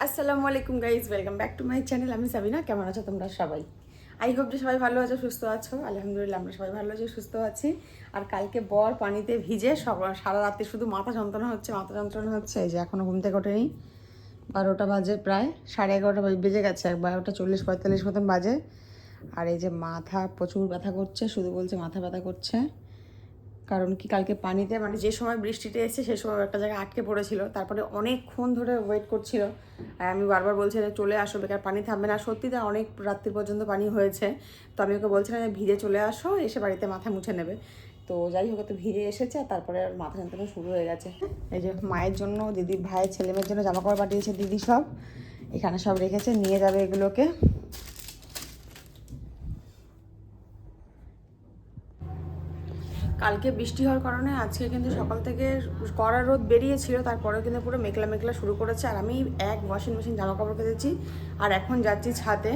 আসসালামু আলাইকুম guys, welcome back to my channel. আমি সাবিনা। কেমন আছো তোমরা সবাই? আই হোপ যে সবাই ভালো আছো, সুস্থ আছো। আলহামদুলিল্লাহ আমরা সবাই ভালো আছি, সুস্থ আছি। আর কালকে বর পানিতে ভিজে সারা রাতে শুধু মাথা যন্ত্রণা হচ্ছে। এই যে এখনও ঘুম থেকে ওঠেনি। 12টা বাজে, প্রায় 11:30 বেজে গেছে, 12:40-45 মতন বাজে। আর এই যে মাথা প্রচুর ব্যথা করছে, শুধু বলছে মাথা ব্যথা করছে। কারণ কি, কালকে পানিতে মানে যে সময় বৃষ্টিতে এসেছে সে সময় একটা জায়গায় আটকে পড়েছিল, তারপরে অনেকক্ষণ ধরে ওয়েট করছিল। আর আমি বারবার বলছি যে চলে আসো, বেকার পানি থামবে না। সত্যি তো অনেক রাত্রি পর্যন্ত পানি হয়েছে। তো আমি ওকে বলছিলাম যে ভিজে চলে আসো, এসে বাড়িতে মাথা মুছে নেবে। তো যাই হোক, তো ভিজে এসেছে, তারপরে আর মাথা যন্ত্রণা শুরু হয়ে গেছে। এই যে মায়ের জন্য, দিদির ভাইয়ের ছেলেমেয়ের জন্য জামা কাপড় পাঠিয়েছে দিদি, সব এখানে সব রেখেছে, নিয়ে যাবে এগুলোকে। কালকে বৃষ্টি হওয়ার কারণে আজকে কিন্তু সকাল থেকে কড়া রোদ বেরিয়েছিল, তারপরেও কিন্তু পুরো মেঘলা মেঘলা শুরু করেছে। আর আমি ওয়াশিং মেশিন জামা কাপড় কেটেছি, আর এখন যাচ্ছি ছাদে।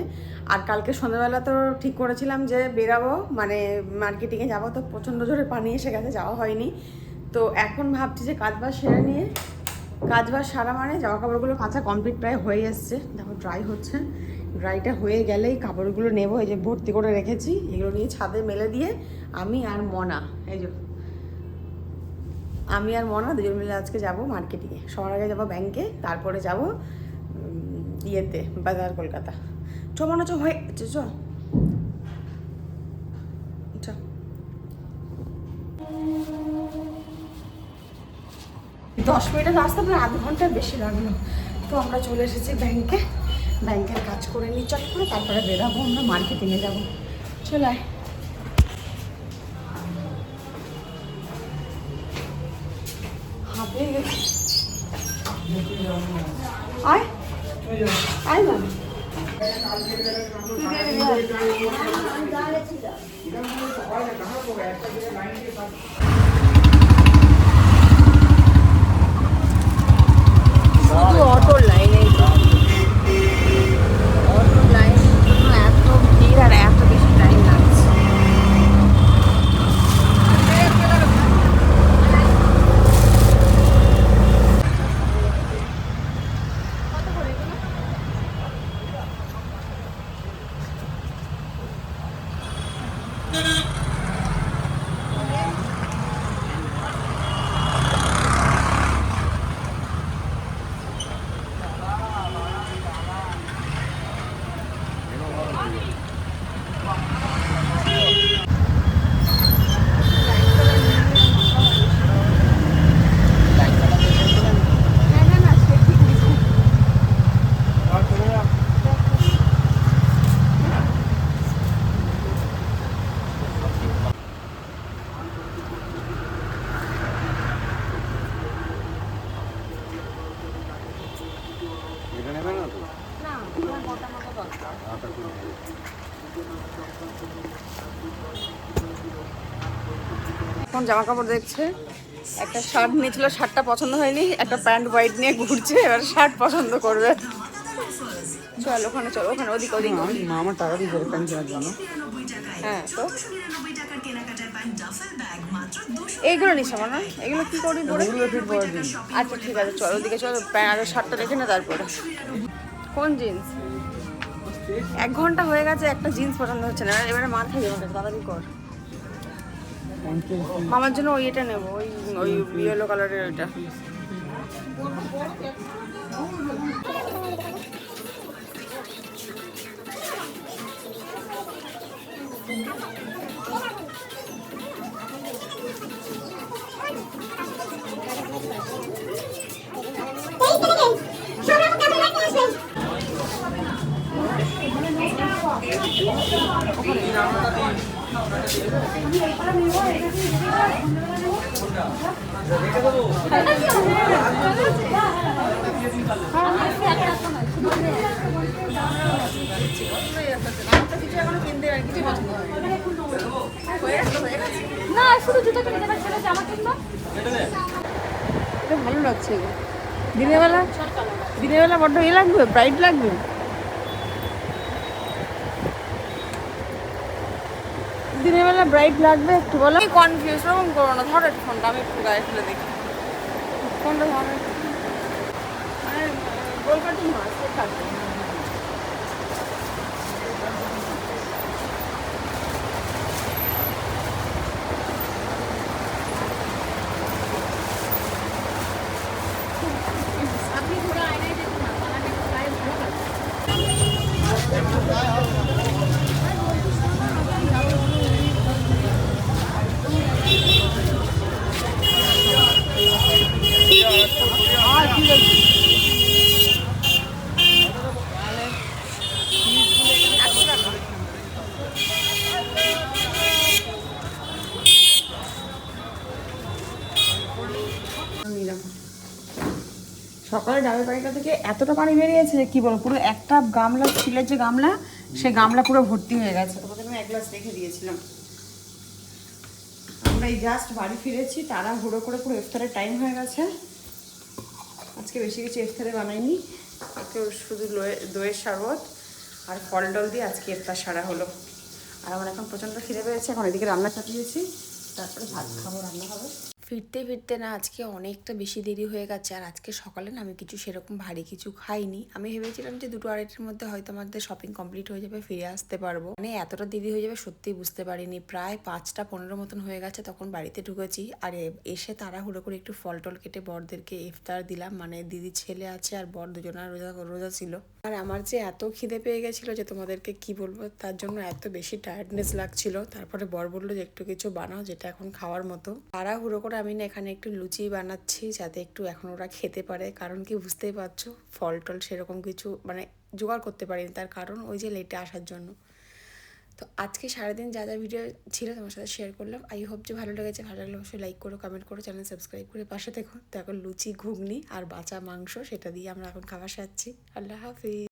আর কালকে সন্ধ্যাবেলা তো ঠিক করেছিলাম যে বেরাবো, মানে মার্কেটিংয়ে যাবো, তো প্রচণ্ড জোরে পানি এসে গেছে, যাওয়া হয়নি। তো এখন ভাবছি যে কাজবাজ সেরে নিয়ে, কাজবাজ সারা মানে জামা কাপড়গুলো কাঁচা কমপ্লিট প্রায় হয়ে এসছে, দেখো ড্রাই হচ্ছে। ড্রাইটা হয়ে গেলেই কাপড়গুলো নেবো, এই যে ভর্তি করে রেখেছি, এগুলো নিয়ে ছাদে মেলে দিয়ে আমি আর মনা, এই যে আমি আর মনা দুজন মিলে আজকে যাব মার্কেটিংয়ে। সবার আগে যাবো ব্যাংকে, তারপরে যাব ইয়েতে বাজার কলকাতা। চ মনে চ হয়ে চ 10 মিনিটের রাস্তা, প্রায় আধ ঘন্টার বেশি লাগলো। তো আমরা চলে এসেছি ব্যাংকে, ব্যাংকের কাজ করে নিই চট করে, তারপরে বেরাবো, আমরা মার্কেটিংয়ে যাবো। চলে আয়। হাঁপিয়ে গেছি। আয় আয় না, শুধু অটোর লাইনে, অটোর লাইনের জন্য এত ভিড় আর এত বেশি টাইম লাগছে। এখন জামা কাপড় দেখছে, একটা শার্ট নিয়েছিল, শার্টটা পছন্দ হয়নি, একটা প্যান্ট হোয়াইট নিয়ে ঘুরছে, এবার শার্ট পছন্দ করবে। চল ওখানে, চল ওখানে, ওদিক ওদিক। আমার টাকা দিয়ে প্যান্ট কেনার জন্য। হ্যাঁ, তো এইগুলো নিস আমার না, এগুলো কি করি পরে? আচ্ছা ঠিক আছে, চল ওদিকে, চল আর শার্টটা দেখে না তারপরে। কোন জিন্স? 1 ঘন্টা হয়ে গেছে, একটা জিন্স পছন্দ হচ্ছে না, এবারে মার খাই যাবে, তাড়াতাড়ি কর। মামার জন্য ওই এটা নেবো, ওই ওই ইয়েলো কালারের ওইটা। না শুধু জুতো কিনে দেবে, ছেলে জামা কিনবো। এটা ভালো লাগছে, দিনের বেলা, দিনের বেলা বড্ড ইয়ে লাগবে, ব্রাইট লাগবে। দিনের বেলা ব্রাইট লাগবে একটু, বলো। কনফিউজ রকম করো না, ধরো ফোনটা, আমি একটু গায়ে ফেলে দেখি ফোনটা। ধরো রোল কাটিং হয় থাকবে। আপনি পুরো আয়নায় দেখুন না, বানাটা একটু গায়ে ভালো লাগবে। নিলাম। সকালে ডাবের পানিটা থেকে এতটা পানি বেরিয়েছে যে কি বলবো, পুরো একটা গামলা, স্টিলের যে গামলা, সে গামলা পুরো ভর্তি হয়ে গেছে। তোমাদের আমি এক গ্লাস রেখে দিয়েছিলাম। আমরা এই জাস্ট বাড়ি ফিরেছি, তারা হুড়ো করে পুরো ইফতারের টাইম হয়ে গেছে। আজকে বেশি কিছু ইফতারে বানাইনি, আজকে শুধু দইয়ের শরবত আর ফল ডল দিয়ে আজকে ইফতার সারা হলো। আর আমার এখন প্রচণ্ড খিদে পেয়েছে, এখন এদিকে রান্না চাপিয়েছি, তারপরে ভাত খাবো, রান্না হবে। ফিরতে ফিরতে না আজকে অনেকটা বেশি দেরি হয়ে গেছে। আর আজকে সকালে না আমি কিছু সেরকম ভারী কিছু খাইনি। আমি ভেবেছিলাম যে 2-2:30-এর মধ্যে হয়তো আমাদের শপিং কমপ্লিট হয়ে যাবে, ফিরে আসতে পারবো। মানে এতটা দেরি হয়ে যাবে সত্যিই বুঝতে পারিনি। প্রায় 5টা 15 মতন হয়ে গেছে তখন বাড়িতে ঢুকেছি। আর এসে তাড়াহুড়ো করে একটু ফল টল কেটে বরদেরকে ইফতার দিলাম। মানে দিদির ছেলে আছে আর বর দুজনের রোজা ছিল। আর আমার যে এত খিদে পেয়ে গেছিলো যে তোমাদেরকে কি বলবো, তার জন্য এত বেশি টায়ার্ডনেস লাগছিল। তারপরে বর বললো যে একটু কিছু বানাও যেটা এখন খাওয়ার মতো। তাড়াহুড়ো করে আমি না এখানে একটু লুচি বানাচ্ছি যাতে একটু এখন ওরা খেতে পারে। কারণ কি বুঝতেই পারছো, ফল টল সেরকম কিছু মানে জোগাড় করতে পারিনি, তার কারণ ওই যে লেটে আসার জন্য। তো আজকে সারাদিন যা যা ভিডিও ছিল তোমার সাথে শেয়ার করলাম। আই হোপ যে ভালো লেগেছে। ভালো লাগলে অবশ্যই লাইক করো, কমেন্ট করো, চ্যানেল সাবস্ক্রাইব করে পাশে দেখো। তো এখন লুচি, ঘুগনি আর বাঁচা মাংস সেটা দিয়ে আমরা এখন খাবার সারছি। আল্লাহ হাফিজ।